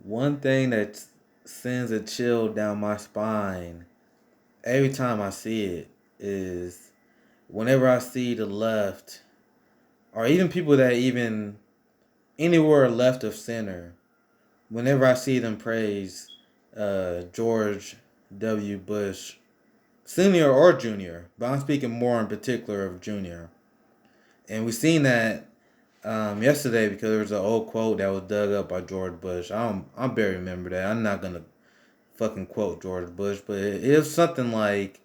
One thing that sends a chill down my spine every time I see it is whenever I see the left, or even people that even anywhere left of center, whenever I see them praise George W. Bush, senior or junior, but I'm speaking more in particular of junior. And we seen that yesterday because there was an old quote that was dug up by George Bush. I barely remember that. I'm not gonna fucking quote George Bush, but it was something like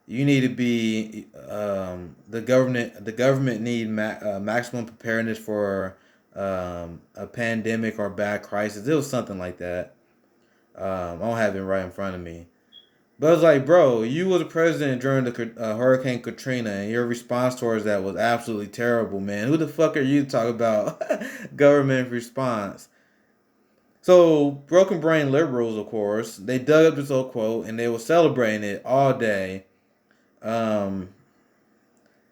you need to be the government need maximum preparedness for a pandemic or bad crisis. It was something like that. I don't have it right in front of me. But it's like, bro, you was a president during the Hurricane Katrina, and your response towards that was absolutely terrible, man. Who the fuck are you to talk about government response? So, broken brain liberals, of course, they dug up this old quote and they were celebrating it all day. Um,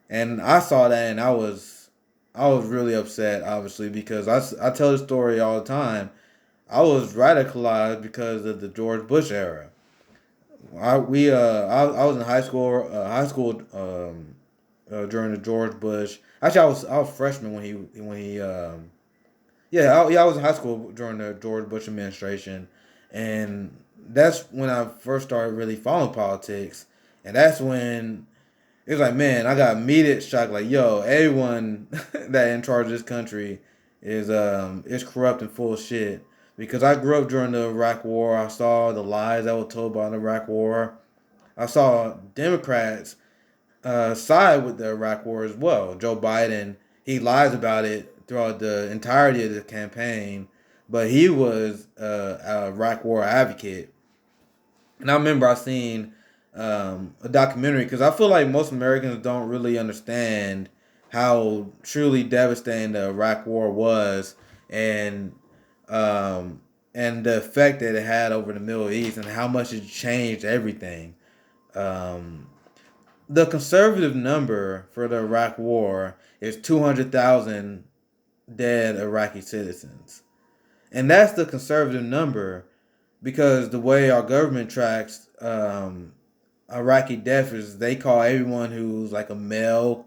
and I saw that and I was really upset, obviously, because I tell this story all the time. I was radicalized because of the George Bush era. I was in high school during the George Bush. Actually, I was freshman when he yeah, I was in high school during the George Bush administration, and that's when I first started really following politics, and that's when it was like, man, I got immediate shock. Like, yo, everyone that in charge of this country is corrupt and full of shit. Because I grew up during the Iraq War, I saw the lies that were told about the Iraq War. I saw Democrats side with the Iraq War as well. Joe Biden, he lies about it throughout the entirety of the campaign, but he was a Iraq War advocate. And I remember I seen a documentary because I feel like most Americans don't really understand how truly devastating the Iraq War was, and um, and the effect that it had over the Middle East and how much it changed everything. Um, the conservative number for the Iraq War is 200,000 dead Iraqi citizens. And that's the conservative number because the way our government tracks Iraqi deaths is they call everyone who's like a male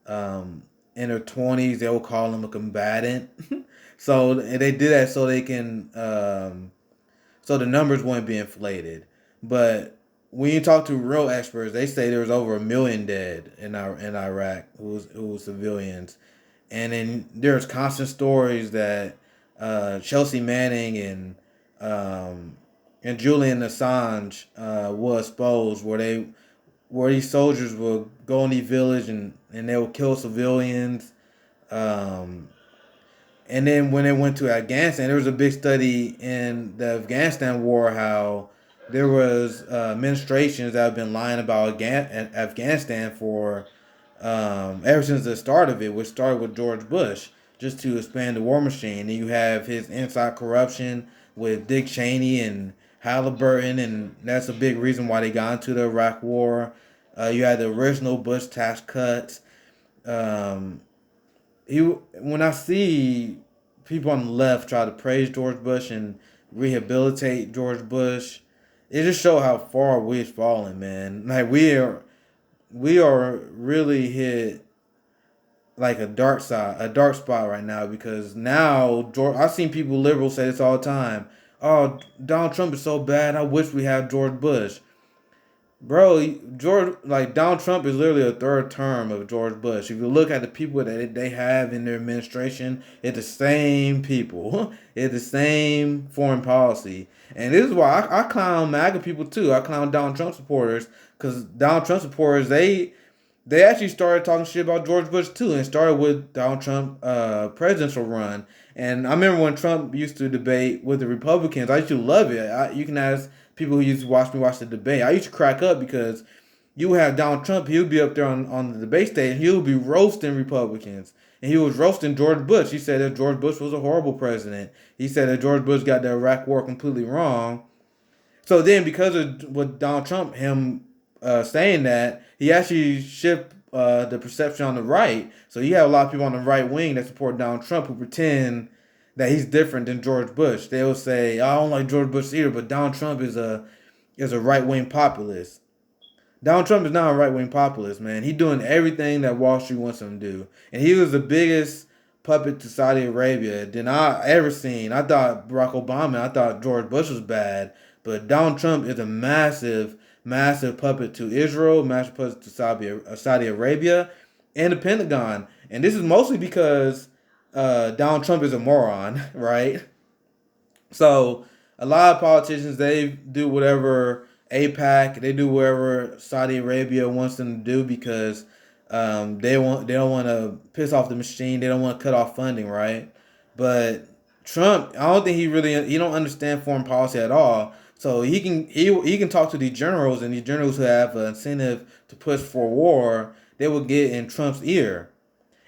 in their 20s, they will call them a combatant. So and they do that so they can so the numbers won't be inflated. But when you talk to real experts, they say there was over 1 million dead in Iraq who was civilians, and then there's constant stories that Chelsea Manning and Julian Assange were exposed where these soldiers would go in the village and they would kill civilians. Um, and then when they went to Afghanistan, there was a big study in the Afghanistan war how there was administrations that have been lying about Afghanistan for ever since the start of it, which started with George Bush, just to expand the war machine. And you have his inside corruption with Dick Cheney and Halliburton, and that's a big reason why they got into the Iraq War. You had the original Bush tax cuts. Um, when I see people on the left try to praise George Bush and rehabilitate George Bush, it just shows how far we've fallen, man. Like we are really hit like a dark spot right now because now George, I've seen people liberals say this all the time. Oh, Donald Trump is so bad. I wish we had George Bush. Bro, George, like Donald Trump is literally a third term of George Bush. If you look at the people that they have in their administration, it's the same people. It's the same foreign policy. And this is why I clown MAGA people too. I clown Donald Trump supporters because Donald Trump supporters, they actually started talking shit about George Bush too, and started with Donald Trump presidential run. And I remember when Trump used to debate with the Republicans, I used to love it. You can ask people who used to watch the debate. I used to crack up because you would have Donald Trump, he would be up there on the debate stage, and he would be roasting Republicans. And he was roasting George Bush. He said that George Bush was a horrible president. He said that George Bush got the Iraq War completely wrong. So then, because of with Donald Trump, him saying that, he actually shifted the perception on the right. So you have a lot of people on the right wing that support Donald Trump who pretend that he's different than George Bush. They will say, I don't like George Bush either, but Donald Trump is a right wing populist. Donald Trump is not a right wing populist, man. He's doing everything that Wall Street wants him to do. And he was the biggest puppet to Saudi Arabia than I ever seen. I thought Barack Obama, I thought George Bush was bad. But Donald Trump is a massive, massive puppet to Israel, massive puppet to Saudi Arabia, and the Pentagon. And this is mostly because Donald Trump is a moron, right? So a lot of politicians, they do whatever APAC, they do whatever Saudi Arabia wants them to do because they don't want to piss off the machine. They don't want to cut off funding, right? But Trump, I don't think he don't understand foreign policy at all. So he can talk to these generals, and these generals who have an incentive to push for war, they will get in Trump's ear.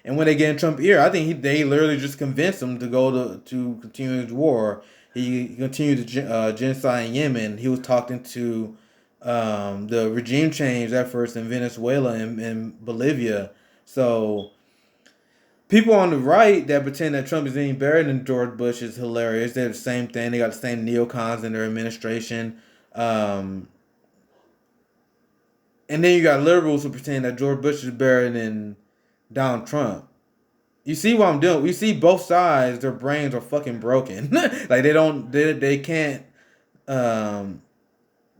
And when they get in Trump's ear, I think they literally just convinced him to go to continue his war. He continued the genocide in Yemen. He was talking to the regime change efforts in Venezuela and Bolivia. So people on the right that pretend that Trump is any better than George Bush is hilarious. They're the same thing. They got the same neocons in their administration. Um, and then you got liberals who pretend that George Bush is better than Donald Trump. You see what I'm doing? We see both sides. Their brains are fucking broken. Like they can't. Um,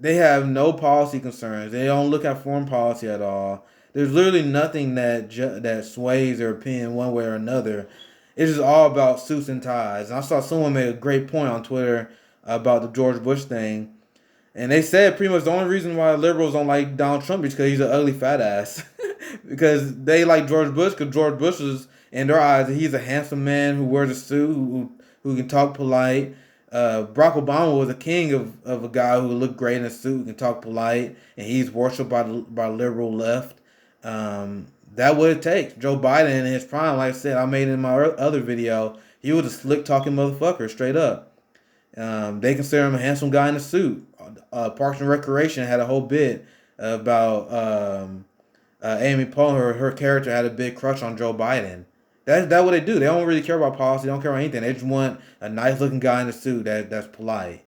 they have no policy concerns. They don't look at foreign policy at all. There's literally nothing that sways their opinion one way or another. It's just all about suits and ties. And I saw someone made a great point on Twitter about the George Bush thing. And they said pretty much the only reason why liberals don't like Donald Trump is because he's an ugly fat ass. Because they like George Bush because George Bush is, in their eyes, he's a handsome man who wears a suit, who can talk polite. Barack Obama was a king of a guy who looked great in a suit, who can talk polite, and he's worshipped by the liberal left. That what it takes. Joe Biden in his prime, like I said, I made in my other video, he was a slick talking motherfucker, straight up. They consider him a handsome guy in a suit. Parks and Recreation had a whole bit about Amy Poehler. Her character had a big crush on Joe Biden. That's what they do. They don't really care about policy. They don't care about anything. They just want a nice looking guy in a suit that's polite.